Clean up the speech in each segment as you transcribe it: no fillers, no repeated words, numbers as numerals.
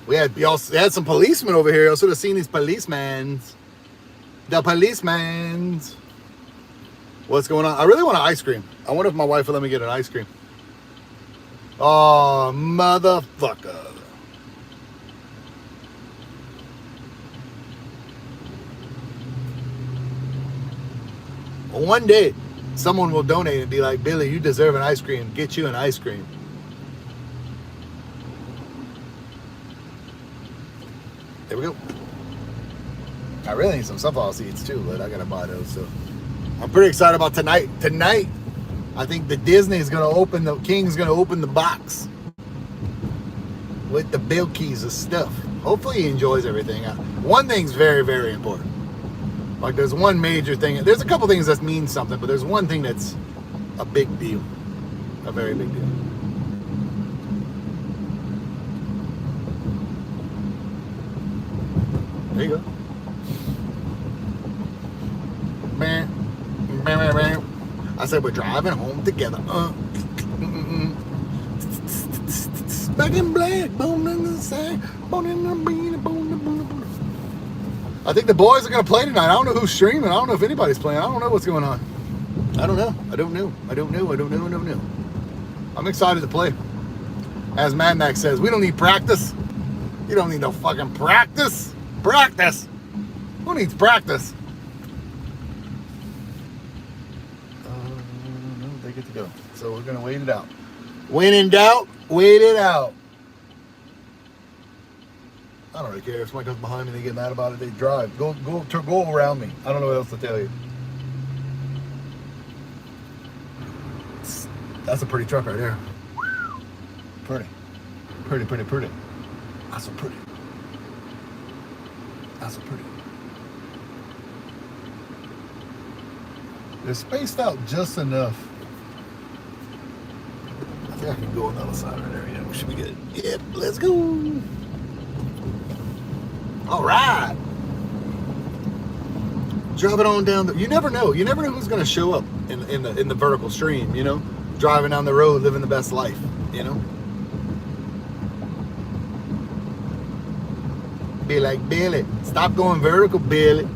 We had some policemen over here. I should have seen these policemen. The policemen. What's going on? I really want an ice cream. I wonder if my wife will let me get an ice cream. Oh, motherfucker. One day, someone will donate and be like, Billy, you deserve an ice cream. Get you an ice cream. There we go. I really need some sunflower seeds too, but I gotta buy those. So I'm pretty excited about tonight. Tonight, I think the Disney's gonna open, the King's gonna open the box with the BillKeyz of stuff. Hopefully he enjoys everything. One thing's very, very important. Like there's one major thing. There's a couple things that mean something, but there's one thing that's a big deal. A very big deal. There you go. I said we're driving home together. Back in black, bone in the sand, bone in the bean, bone in the. I think the boys are gonna play tonight. I don't know who's streaming. I don't know if anybody's playing. I don't know what's going on. I don't know. I'm excited to play. As Mad Max says, we don't need practice. You don't need no fucking practice. Practice. Who needs practice? No, they get to go. So we're gonna wait it out. When in doubt, wait it out. I don't really care. If somebody comes behind me, they get mad about it, they drive. Go around me. I don't know what else to tell you. That's a pretty truck right there. Pretty. That's so pretty. They're spaced out just enough. I think I can go on the other side right there. Yeah, we should be good. Yep, let's go. All right. Driving on down you never know who's going to show up in the vertical stream, you know? Driving down the road, living the best life, you know? Be like, Billy, stop going vertical, Billy.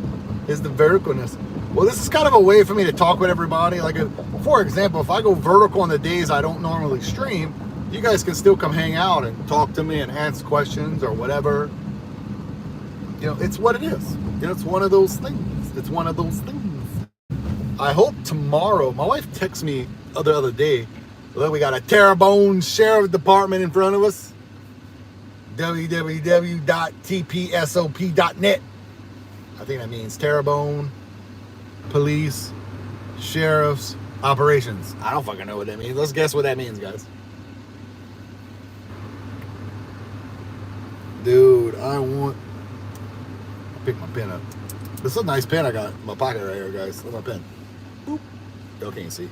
It's the verticalness. Well, this is kind of a way for me to talk with everybody. Like, for example, if I go vertical on the days I don't normally stream, you guys can still come hang out and talk to me and answer questions or whatever. You know, it's what it is. You know, it's one of those things. I hope tomorrow, my wife texted me the other day, look, we got a Terrebonne Sheriff Department in front of us. www.tpsop.net. I think that means Terrebonne Police Sheriff's Operations. I don't fucking know what that means. Let's guess what that means, guys. Dude, pick my pen up. This is a nice pen I got in my pocket right here, guys. Look at my pen. Boop. Y'all can't see.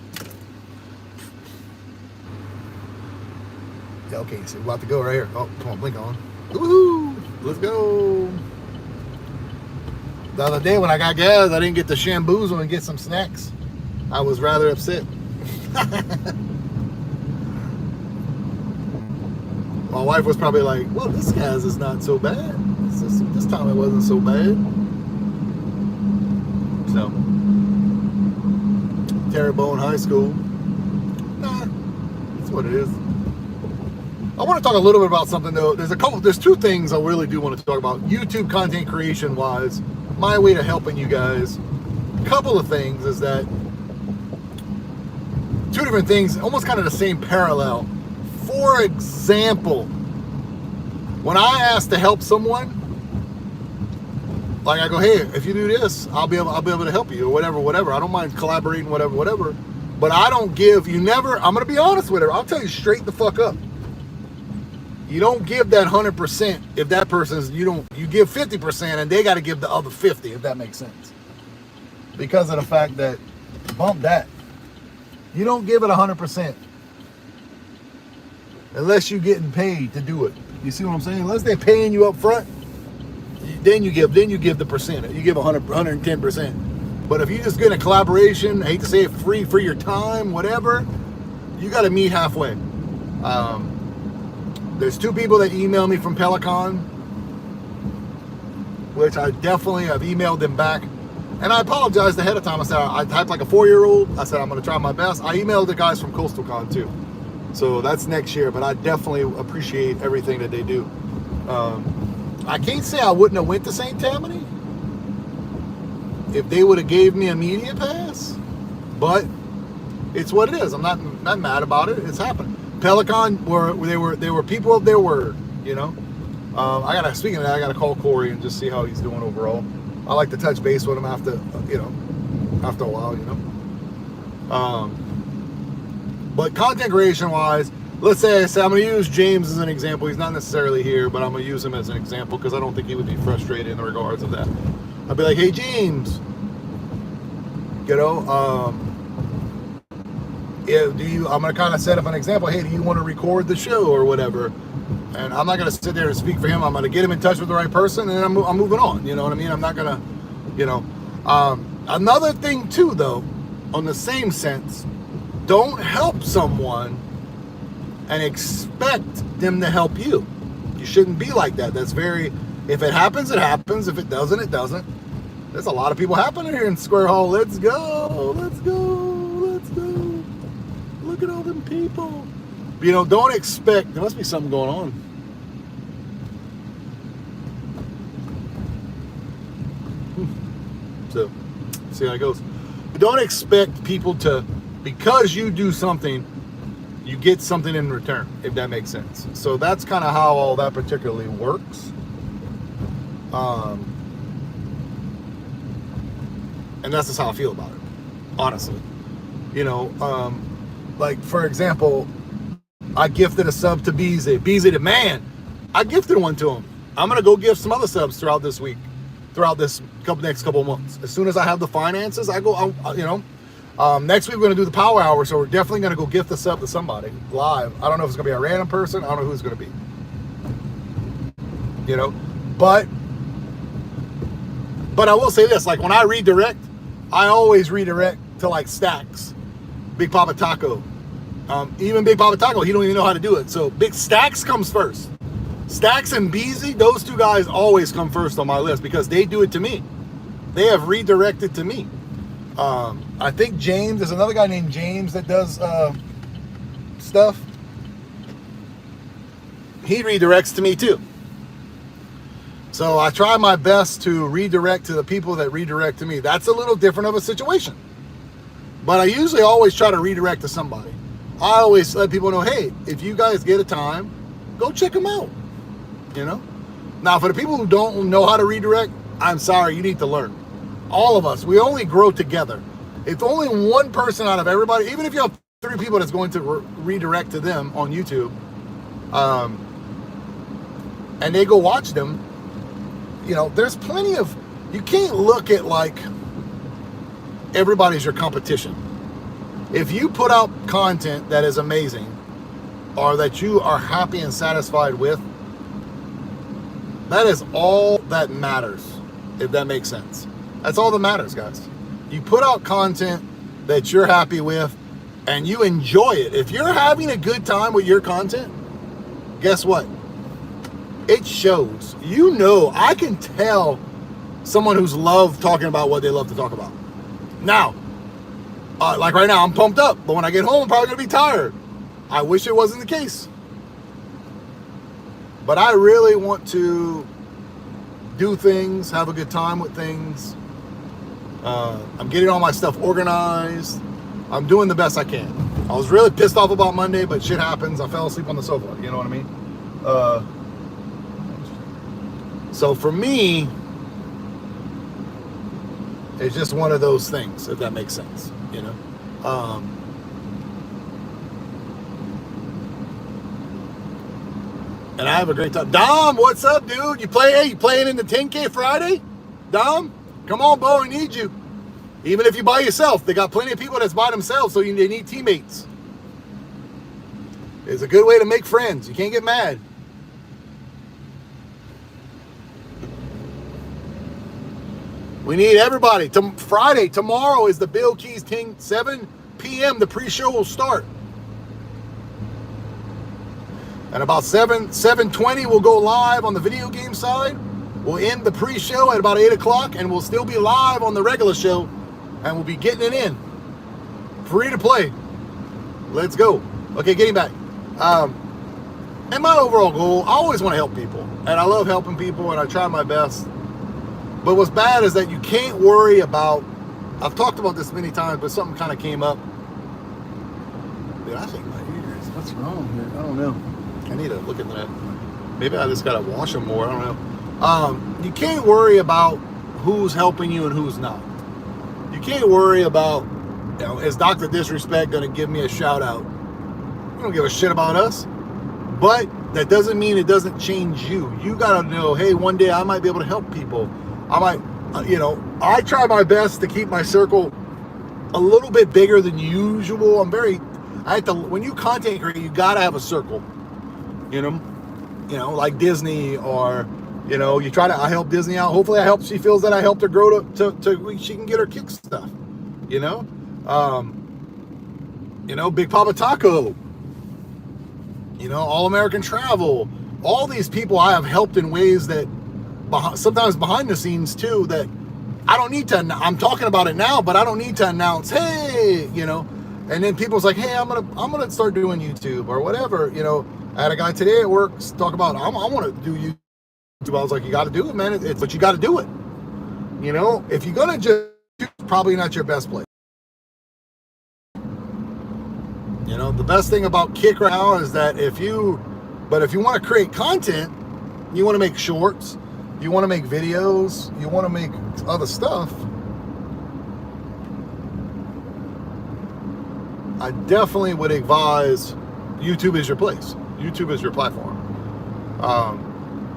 Y'all can't see. We're about to go right here. Oh, come on, blink on. Woohoo! Let's go. The other day when I got gas, I didn't get to Shamboozle and get some snacks. I was rather upset. My wife was probably like, well, this gas is not so bad. This time it wasn't so bad. So, Terrebonne High School. Nah, that's what it is. I want to talk a little bit about something though. There's two things I really do want to talk about. YouTube content creation wise, my way to helping you guys. A couple of things is that two different things, almost kind of the same parallel. For example, when I ask to help someone, like I go, hey, if you do this, I'll be able to help you or whatever. I don't mind collaborating, whatever. But I don't give, I'm gonna be honest with her. I'll tell you straight the fuck up. You don't give that 100% if that person's, you give 50% and they got to give the other 50, if that makes sense. Because of the fact that, bump that. You don't give it 100% unless you're getting paid to do it. You see what I'm saying? Unless they're paying you up front, then you give the percent. You give 110%. But if you just get a collaboration, I hate to say it, free for your time, whatever, you got to meet halfway. There's 2 people that email me from Peloton, which I definitely have emailed them back. And I apologized ahead of time. I said, I typed like a 4-year-old. I said, I'm going to try my best. I emailed the guys from CoastalCon too. So that's next year, but I definitely appreciate everything that they do. I can't say I wouldn't have went to St. Tammany if they would have gave me a media pass, but it's what it is. I'm not mad about it. It's happened. Peloton they were people of their word, you know. Speaking of that, I gotta call Corey and just see how he's doing overall. I like to touch base with him after a while, you know. But content creation wise, let's say I'm gonna use James as an example. He's not necessarily here, but I'm gonna use him as an example because I don't think he would be frustrated in regards of that. I'd be like, hey James, you know, I'm gonna kind of set up an example. Hey, do you want to record the show or whatever? And I'm not gonna sit there and speak for him. I'm gonna get him in touch with the right person, and I'm moving on. You know what I mean? I'm not gonna, you know. Another thing too, though, on the same sense, don't help someone and expect them to help you. You shouldn't be like that. That's very. If it happens, it happens. If it doesn't, it doesn't. There's a lot of people happening here in Square Hall. Let's go. Let's go. Let's go. Look at all them people. You know, don't expect. There must be something going on. So, see how it goes. But don't expect people to, because you do something, you get something in return, if that makes sense. So that's kind of how all that particularly works. And that's just how I feel about it, honestly. You know, like for example, I gifted a sub to BZ. BZ the man. I gifted one to him. I'm gonna go gift some other subs throughout this week, throughout this next couple of months. As soon as I have the finances, I go. You know, next week we're gonna do the power hour, so we're definitely gonna go gift a sub to somebody live. I don't know if it's gonna be a random person. I don't know who it's gonna be. You know, but I will say this: like when I redirect, I always redirect to like Stacks, Big Papa Taco. Even Big Papa Taco, he don't even know how to do it. So Big Stacks comes first. Stacks and Beezy, those 2 guys always come first on my list because they do it to me. They have redirected to me. I think James, there's another guy named James that does stuff. He redirects to me too. So I try my best to redirect to the people that redirect to me. That's a little different of a situation. But I usually always try to redirect to somebody. I always let people know, hey, if you guys get a time, go check them out. You know? Now, for the people who don't know how to redirect, I'm sorry, you need to learn. All of us, we only grow together. If only one person out of everybody, even if you have 3 people that's going to redirect to them on YouTube, and they go watch them, you know, there's plenty of, you can't look at like everybody's your competition. If you put out content that is amazing or that you are happy and satisfied with, that is all that matters, if that makes sense. That's all that matters, guys. You put out content that you're happy with and you enjoy it. If you're having a good time with your content, guess what? It shows. You know, I can tell someone who's loved talking about what they love to talk about. Now, like right now, I'm pumped up, but when I get home, I'm probably gonna be tired. I wish it wasn't the case. But I really want to do things, have a good time with things. I'm getting all my stuff organized. I'm doing the best I can. I was really pissed off about Monday, but shit happens. I fell asleep on the sofa, you know what I mean? So for me, it's just one of those things, if that makes sense, you know? And I have a great time. Dom, what's up, dude? You playing in the 10K Friday? Dom, come on, bro, we need you. Even if you by yourself, they got plenty of people that's by themselves, so they need teammates. It's a good way to make friends. You can't get mad. We need everybody. Friday, tomorrow is the BillKeyz thing. 7 p.m. the pre-show will start. And about 7:20, we'll go live on the video game side. We'll end the pre-show at about 8 o'clock, and we'll still be live on the regular show, and we'll be getting it in. Free to play. Let's go. Okay, getting back. And my overall goal, I always want to help people. And I love helping people, and I try my best. But what's bad is that you can't worry about, I've talked about this many times, but something kind of came up. Dude, I think my ears, what's wrong here? I don't know. I need to look into that. Maybe I just got to wash them more. I don't know. You can't worry about who's helping you and who's not. You can't worry about, you know, is Dr. Disrespect going to give me a shout out? You don't give a shit about us. But that doesn't mean it doesn't change you. You got to know, hey, one day I might be able to help people. I might, you know, I try my best to keep my circle a little bit bigger than usual. When you content create, you got to have a circle, you know, like Disney, or, you know, I help Disney out. Hopefully she feels that I helped her grow to she can get her kick stuff, you know, Big Papa Taco, you know, All American Travel, all these people I have helped in ways that sometimes behind the scenes too, that I don't need to, I'm talking about it now, but I don't need to announce, hey, you know, and then people's like, hey, I'm going to start doing YouTube or whatever, you know. I had a guy today at work talk about, I want to do YouTube. I was like, you got to do it, man. But you got to do it. You know, if you're going to just, it's probably not your best place. You know, the best thing about Kick right now is that if you want to create content, you want to make shorts, you want to make videos, you want to make other stuff, I definitely would advise YouTube is your place. YouTube is your platform.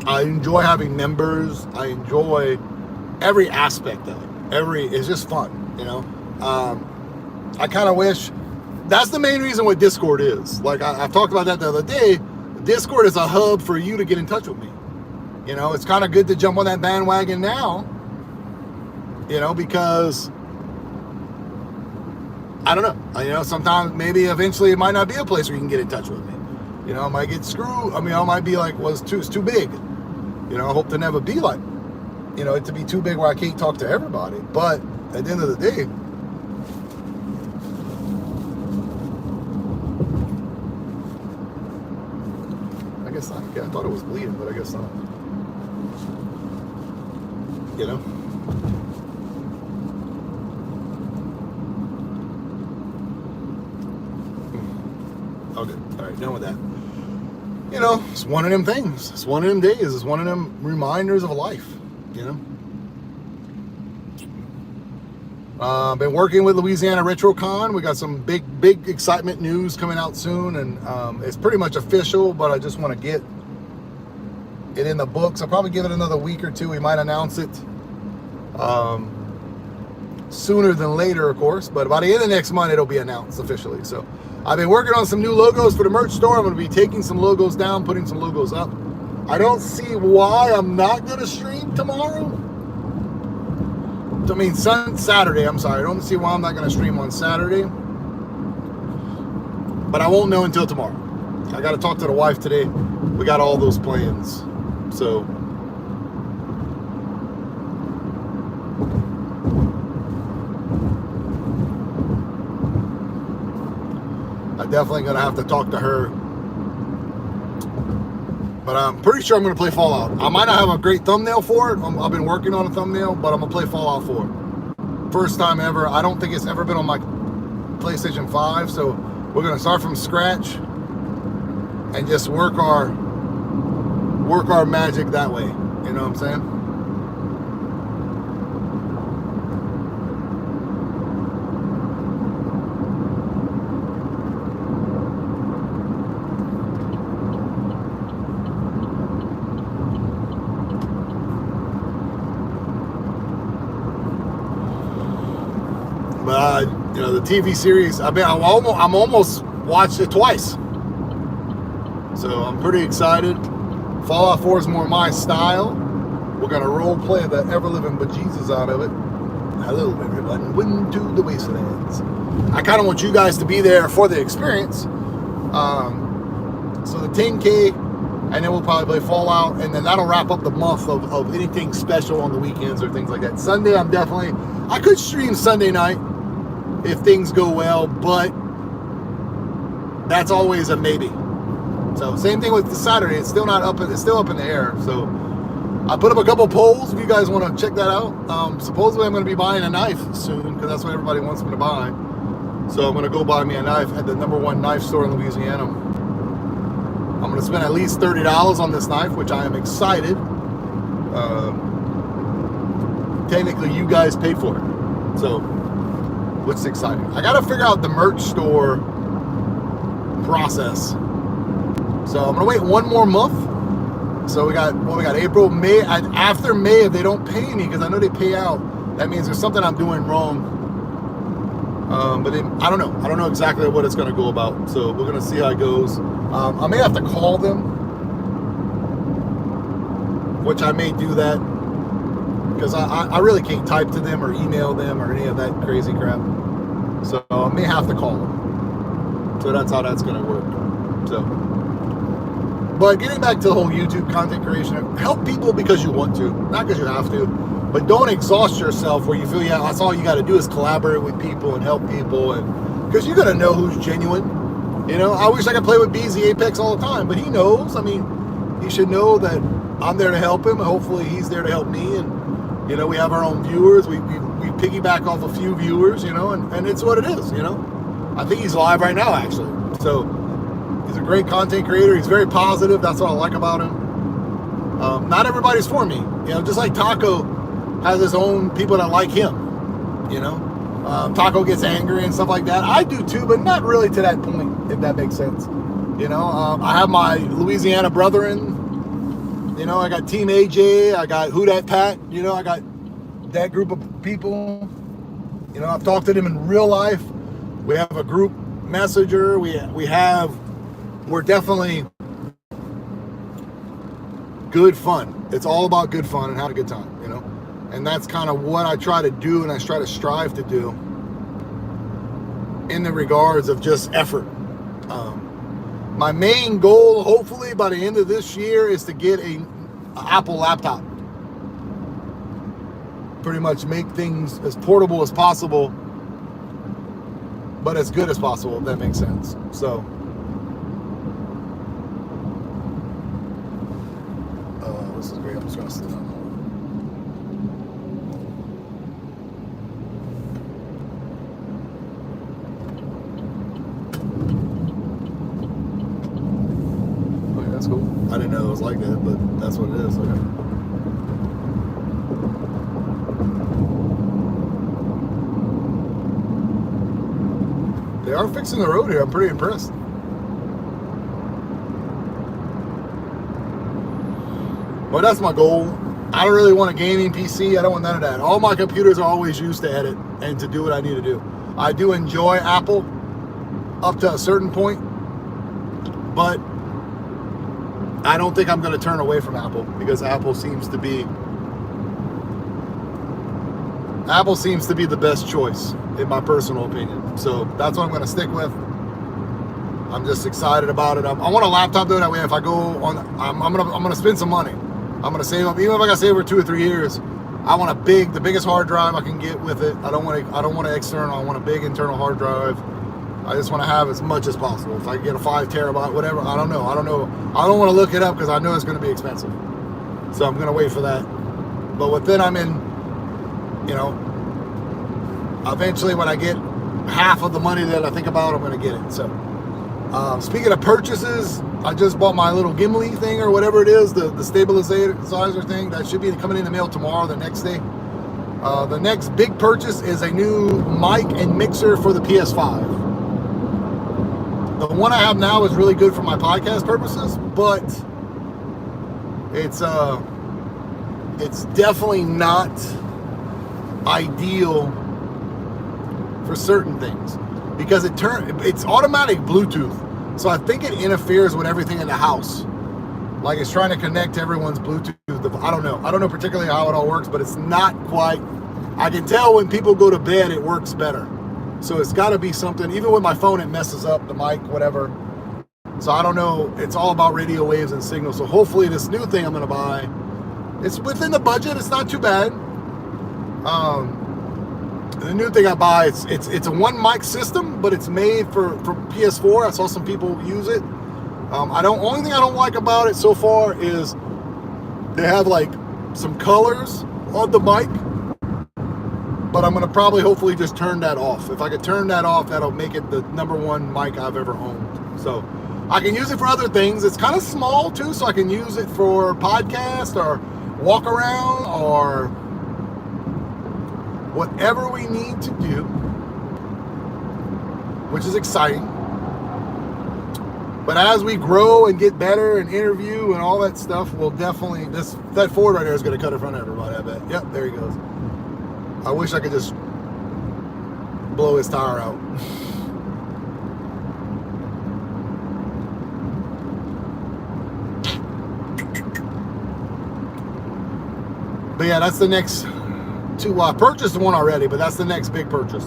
I enjoy having members. I enjoy every aspect of it. It's just fun, you know. I kind of wish, that's the main reason what Discord is. Like I talked about that the other day. Discord is a hub for you to get in touch with me. You know, it's kind of good to jump on that bandwagon now, you know, because I don't know. You know, sometimes maybe eventually it might not be a place where you can get in touch with me. You know, I might get screwed. I mean, I might be like, well, it's too big. You know, I hope to never be like, you know, it to be too big where I can't talk to everybody. But at the end of the day, I guess not. Yeah, I thought it was bleeding, but I guess not. You know? Okay, all right, done with that. You know, it's one of them things. It's one of them days. It's one of them reminders of life, you know? Been working with Louisiana RetroCon. We got some big excitement news coming out soon, and it's pretty much official, but I just want to get it in the books. I'll probably give it another week or two. We might announce it sooner than later, of course, but by the end of next month, it'll be announced officially. So I've been working on some new logos for the merch store. I'm going to be taking some logos down, putting some logos up. I don't see why I'm not going to stream tomorrow. I mean, Saturday, I'm sorry. I don't see why I'm not going to stream on Saturday. But I won't know until tomorrow. I got to talk to the wife today. We got all those plans. So I'm definitely going to have to talk to her. But I'm pretty sure I'm going to play Fallout. I might not have a great thumbnail for it. I've been working on a thumbnail, but I'm going to play Fallout 4. First time ever. I don't think it's ever been on my PlayStation 5. So we're going to start from scratch and just work our magic that way. You know what I'm saying? But you know, the TV series, I'm almost watched it twice. So I'm pretty excited. Fallout 4 is more my style. We're gonna role play the ever-living bejesus out of it. Hello everyone, welcome to the Wastelands. I kind of want you guys to be there for the experience. So the 10K, and then we'll probably play Fallout, and then that'll wrap up the month of anything special on the weekends or things like that. Sunday, I could stream Sunday night if things go well, but that's always a maybe. So same thing with the Saturday. It's still up in the air. So I put up a couple polls if you guys want to check that out. Supposedly I'm going to be buying a knife soon because that's what everybody wants me to buy. So I'm going to go buy me a knife at the #1 knife store in Louisiana. I'm going to spend at least $30 on this knife, which I am excited. Technically, you guys paid for it. So, which is exciting. I got to figure out the merch store process. So I'm going to wait one more month. So we got April, May. After May, if they don't pay me, because I know they pay out, that means there's something I'm doing wrong. But I don't know. I don't know exactly what it's going to go about. So we're going to see how it goes. I may have to call them, which I may do that because I really can't type to them or email them or any of that crazy crap. So I may have to call them. So that's how that's going to work. So, but getting back to the whole YouTube content creation, help people because you want to, not because you have to. But don't exhaust yourself where you feel, yeah, that's all you got to do is collaborate with people and help people, and because you're gonna know who's genuine. You know, I wish I could play with BZ Apex all the time, but he knows. I mean, he should know that I'm there to help him, and hopefully he's there to help me. And you know, we have our own viewers. We piggyback off a few viewers, you know, and it's what it is. You know, I think he's live right now actually. So he's a great content creator. He's very positive. That's what I like about him. Not everybody's for me. You know, just like Taco has his own people that like him, you know. Taco gets angry and stuff like that. I do too, but not really to that point, if that makes sense. You know, I have my Louisiana brethren. You know, I got Team AJ, I got Who Dat Pat. You know, I got that group of people. You know, I've talked to them in real life. We have a group messenger. We're definitely good fun. It's all about good fun and having a good time, you know. And that's kind of what I try to do, and I try to strive to do in the regards of just effort. My main goal, hopefully by the end of this year, is to get an Apple laptop. Pretty much make things as portable as possible, but as good as possible, if that makes sense. So, this is great. I'm just going to sit down. That's cool. I didn't know it was like that, but that's what it is. Okay. They are fixing the road here. I'm pretty impressed. But that's my goal. I don't really want a gaming PC. I don't want none of that. All my computers are always used to edit and to do what I need to do. I do enjoy Apple up to a certain point, but I don't think I'm going to turn away from Apple because Apple seems to be the best choice in my personal opinion. So that's what I'm going to stick with. I'm just excited about it. I want a laptop though. That way, if I go on, I'm gonna spend some money. I'm gonna save up, even if I got to save for 2 or 3 years. I want the biggest hard drive I can get with it. I don't want an external. I want a big internal hard drive. I just want to have as much as possible. If I can get a 5 terabyte, whatever, I don't know. I don't want to look it up because I know it's going to be expensive. So I'm going to wait for that. But within I'm in, you know, eventually when I get half of the money that I think about, I'm going to get it. So speaking of purchases, I just bought my little Gimli thing or whatever it is, the stabilizer thing. That should be coming in the mail tomorrow, the next day. The next big purchase is a new mic and mixer for the PS5. The one I have now is really good for my podcast purposes, but it's definitely not ideal for certain things because it's automatic Bluetooth, so I think it interferes with everything in the house. Like it's trying to connect to everyone's Bluetooth. I don't know particularly how it all works, but it's not quite. I can tell when people go to bed, it works better. So it's got to be something. Even with my phone, it messes up the mic, whatever. So I don't know. It's all about radio waves and signals. So hopefully this new thing I'm going to buy, it's within the budget. It's not too bad. The new thing I buy, it's a one mic system, but it's made for PS4. I saw some people use it. Only thing I don't like about it so far is they have like some colors on the mic, but I'm gonna probably hopefully just turn that off. If I could turn that off, that'll make it the #1 mic I've ever owned. So I can use it for other things. It's kind of small too, so I can use it for podcast or walk around or whatever we need to do, which is exciting. But as we grow and get better and interview and all that stuff, we'll definitely, that Ford right there is going to cut in front of everybody, I bet. Yep, there he goes. I wish I could just blow his tire out. But yeah, that's the next two. I purchased one already, but that's the next big purchase.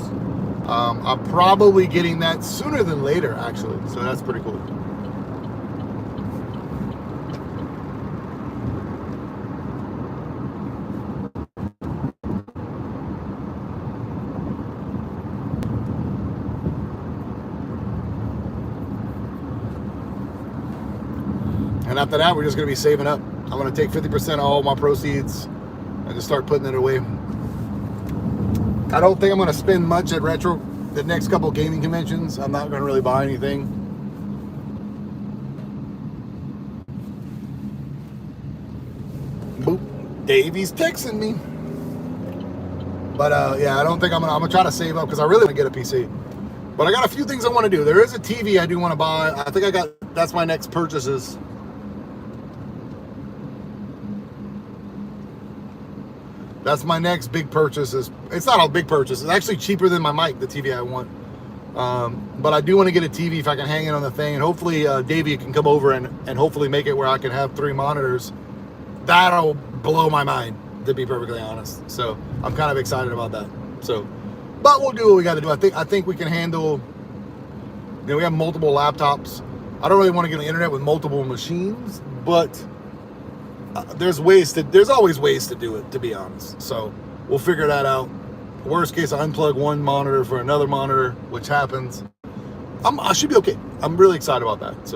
I'm probably getting that sooner than later, actually. So that's pretty cool. And after that, we're just going to be saving up. I'm going to take 50% of all my proceeds and just start putting it away. I don't think I'm going to spend much at Retro the next couple gaming conventions. I'm not going to really buy anything. Boop. Davey's texting me. But yeah, I don't think I'm going to try to save up because I really want to get a PC. But I got a few things I want to do. There is a TV I do want to buy. I think that's my next purchases. That's my next big purchase. It's not a big purchase. It's actually cheaper than my mic, the TV I want. But I do want to get a TV if I can hang it on the thing. And hopefully Davey can come over and hopefully make it where I can have 3 monitors. That'll blow my mind, to be perfectly honest. So I'm kind of excited about that. So, but we'll do what we got to do. I think we can handle, we have multiple laptops. I don't really want to get on the internet with multiple machines, but there's always ways to do it, to be honest. So we'll figure that out. Worst case, I unplug one monitor for another monitor, which happens. I should be okay. I'm really excited about that.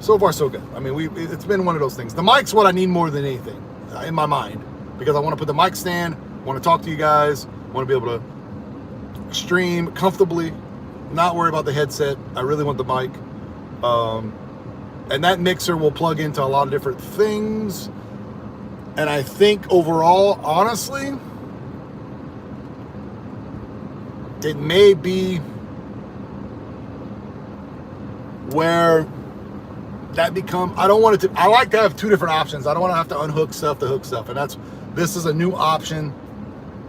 So far so good. I mean, it's been one of those things. The mic's what I need more than anything in my mind, because I want to put the mic stand, want to talk to you guys, want to be able to stream comfortably, not worry about the headset. I really want the mic. And that mixer will plug into a lot of different things. And I think overall, honestly, it may be where that I don't want it to, I like to have 2 different options. I don't want to have to unhook stuff to hook stuff. And this is a new option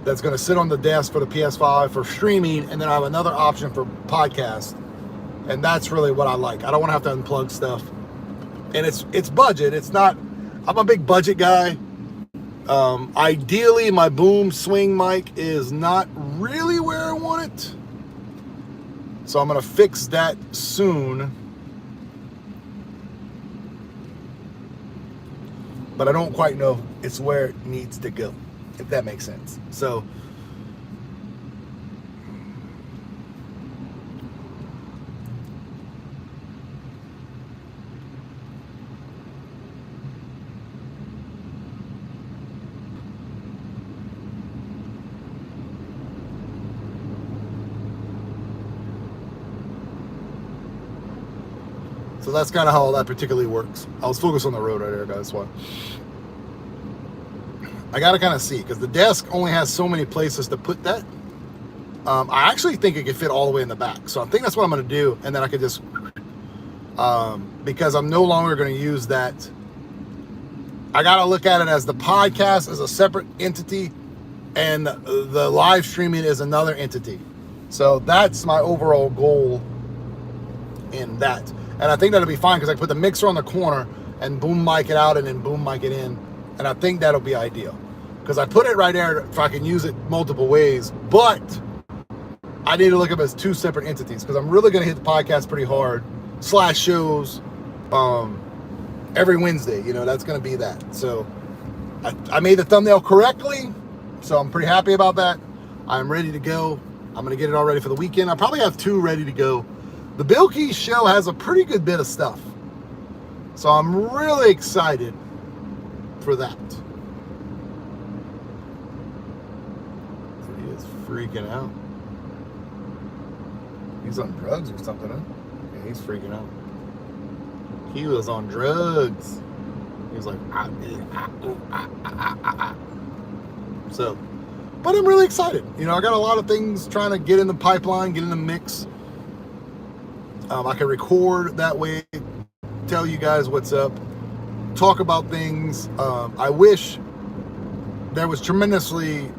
that's going to sit on the desk for the PS5 for streaming. And then I have another option for podcast. And that's really what I like. I don't want to have to unplug stuff. And it's budget. It's not, I'm a big budget guy. Ideally, my boom swing mic is not really where I want it. So I'm going to fix that soon. But I don't quite know it's where it needs to go, if that makes sense. So So that's kind of how that particularly works. I was focused on the road right there, guys. That's why. I got to kind of see, because the desk only has so many places to put that. I actually think it could fit all the way in the back. So I think that's what I'm going to do. And then I could just, because I'm no longer going to use that. I got to look at it as the podcast is a separate entity and the live streaming is another entity. So that's my overall goal in that. And I think that'll be fine because I can put the mixer on the corner and boom mic it out and then boom mic it in. And I think that'll be ideal. Because I put it right there if I can use it multiple ways. But I need to look at them as 2 separate entities because I'm really going to hit the podcast pretty hard. /shows every Wednesday. You know, that's going to be that. So I made the thumbnail correctly, so I'm pretty happy about that. I'm ready to go. I'm going to get it all ready for the weekend. I probably have 2 ready to go. The BillKeyz show has a pretty good bit of stuff, so I'm really excited for that. He is freaking out. He's on drugs or something, huh? Yeah, he's freaking out. He was on drugs. He was like, So, but I'm really excited. You know, I got a lot of things trying to get in the pipeline, get in the mix. I can record that way, tell you guys what's up, talk about things. I wish there was tremendously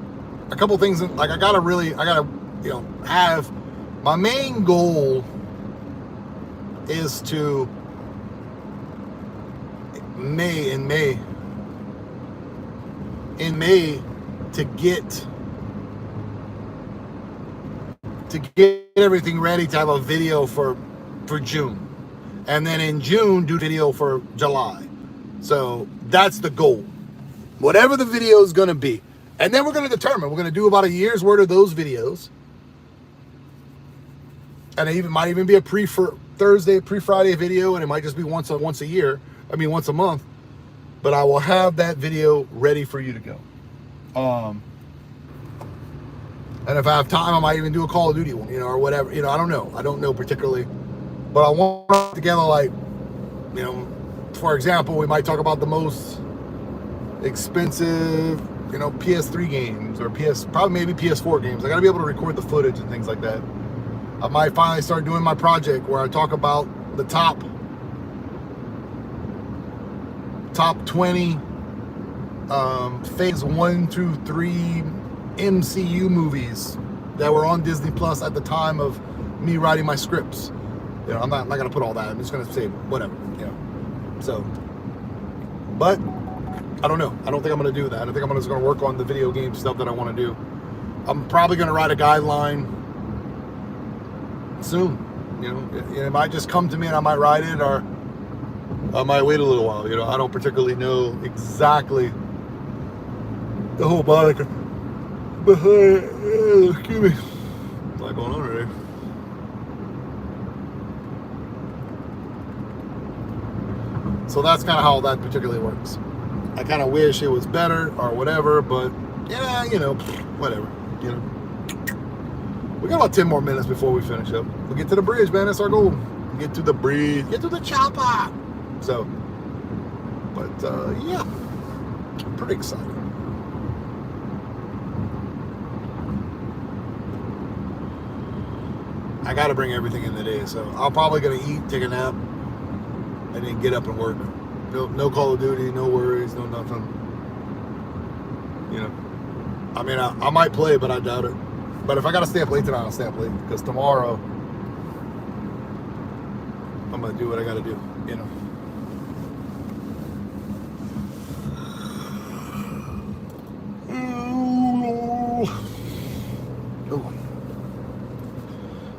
a couple things like I gotta, you know, have my main goal is to in May to get everything ready to have a video for June, and then in June do video for July. So that's the goal, whatever the video is going to be. And then we're going to determine, we're going to do about a year's worth of those videos, and it might even be a pre-Friday video, and it might just be once a month. But I will have that video ready for you to go. And if I have time, I might even do a Call of Duty one, you know, or whatever. You know, I don't know particularly, but I want to put together, like, you know, for example, we might talk about the most expensive, you know, PS3 games, or probably maybe PS4 games. I got to be able to record the footage and things like that. I might finally start doing my project where I talk about the top 20 phase 1 through 3 MCU movies that were on Disney Plus at the time of me writing my scripts. You know, I'm not gonna put all that. I'm just gonna say whatever, you know. So, but I don't know. I don't think I'm gonna do that. I think I'm just gonna work on the video game stuff that I want to do. I'm probably gonna write a guideline soon. You know, it might just come to me and I might write it, or I might wait a little while. You know, I don't particularly know exactly the whole body behind. Excuse me. What's going on today? So that's kind of how that particularly works. I kind of wish it was better or whatever, but yeah, you know, whatever. You know, we got about 10 more minutes before we finish up. We'll get to the bridge, man. That's our goal. Get to the bridge. Get to the chopper. So, but yeah, I'm pretty excited. I got to bring everything in today, so I'm probably gonna eat, take a nap, and then get up and work. No Call of Duty, no worries, no nothing. You know, I mean, I might play, but I doubt it. But if I gotta stay up late tonight, I'll stay up late, because tomorrow I'm gonna do what I gotta do. You know.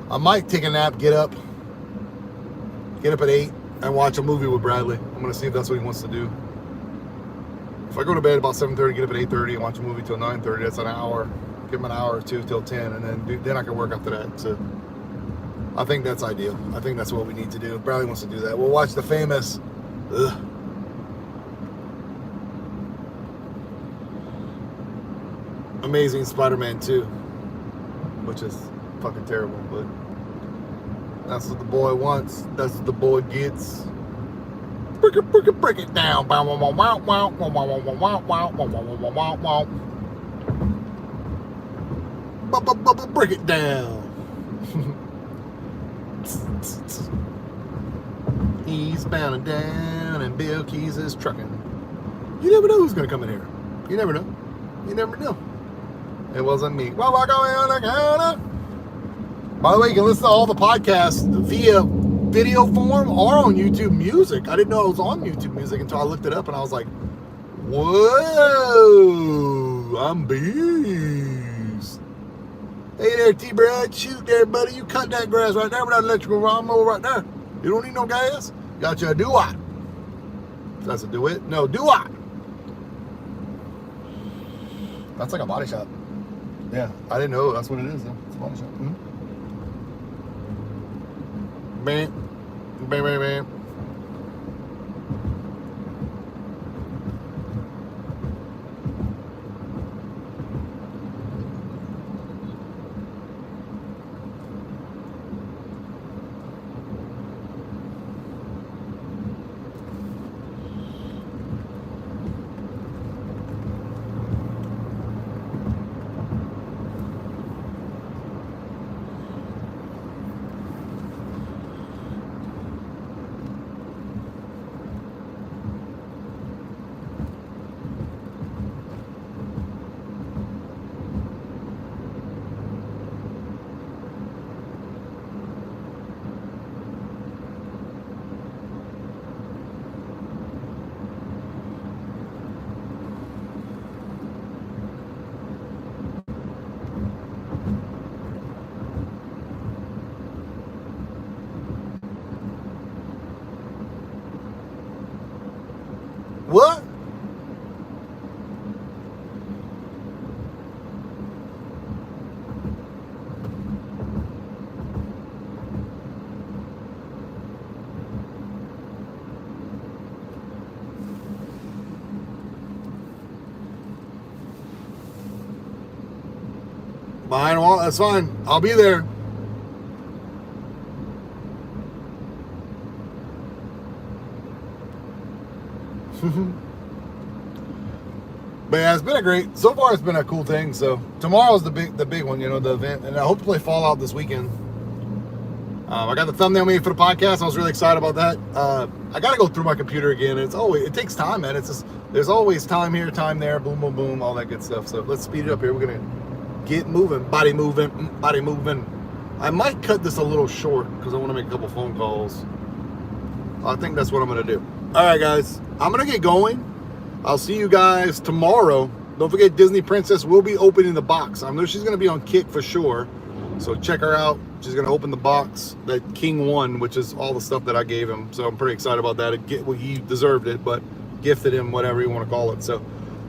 I might take a nap, get up at 8, and watch a movie with Bradley. I'm gonna see if that's what he wants to do. If I go to bed about 7:30, get up at 8:30, and watch a movie till 9:30, that's an hour. Give him an hour or two till 10, and then I can work after that. So I think that's ideal. I think that's what we need to do. If Bradley wants to do that, we'll watch the famous Amazing Spider-Man 2, which is fucking terrible, but that's what the boy wants. That's what the boy gets. Break it down. Break it down. Eastbound and down, and BillKeyz is trucking. You never know who's gonna come in here. You never know. You never know. It wasn't me. Well, we're going on the counter. By the way, you can listen to all the podcasts via video form or on YouTube Music. I didn't know it was on YouTube Music until I looked it up, and I was like, whoa, I'm beast. Hey there, T-Brad. Shoot there, buddy. You cut that grass right there with that electrical lawnmower right there. You don't need no gas. Got you a do-what. That's a do-it? No, do-what. That's like a body shop. Yeah, I didn't know that's what it is though. It's a body shop. Mm-hmm. Bam. Bam, bam, bam. What? Behind a wall, that's fine. I'll be there. But yeah, it's been a great, so far it's been a cool thing. So tomorrow's the big one, you know, the event, and I hope to play Fallout this weekend. I got the thumbnail made for the podcast. I was really excited about that. I got to go through my computer again. It takes time, man. It's just, there's always time here, time there, boom, boom, boom, all that good stuff. So let's speed it up here. We're gonna get moving, body moving, body moving. I might cut this a little short because I want to make a couple phone calls. I think that's what I'm gonna do. All right, guys, I'm gonna get going. I'll see you guys tomorrow. Don't forget, Disney Princess will be opening the box. I know she's gonna be on Kick for sure. So check her out. She's gonna open the box that King won, which is all the stuff that I gave him. So I'm pretty excited about that. Well, he deserved it, but gifted him, whatever you want to call it. So,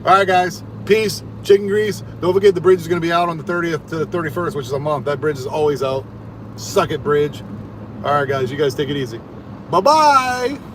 all right, guys, peace, chicken grease. Don't forget the bridge is gonna be out on the 30th to the 31st, which is a month. That bridge is always out. Suck it, bridge. All right, guys, you guys take it easy. Bye-bye.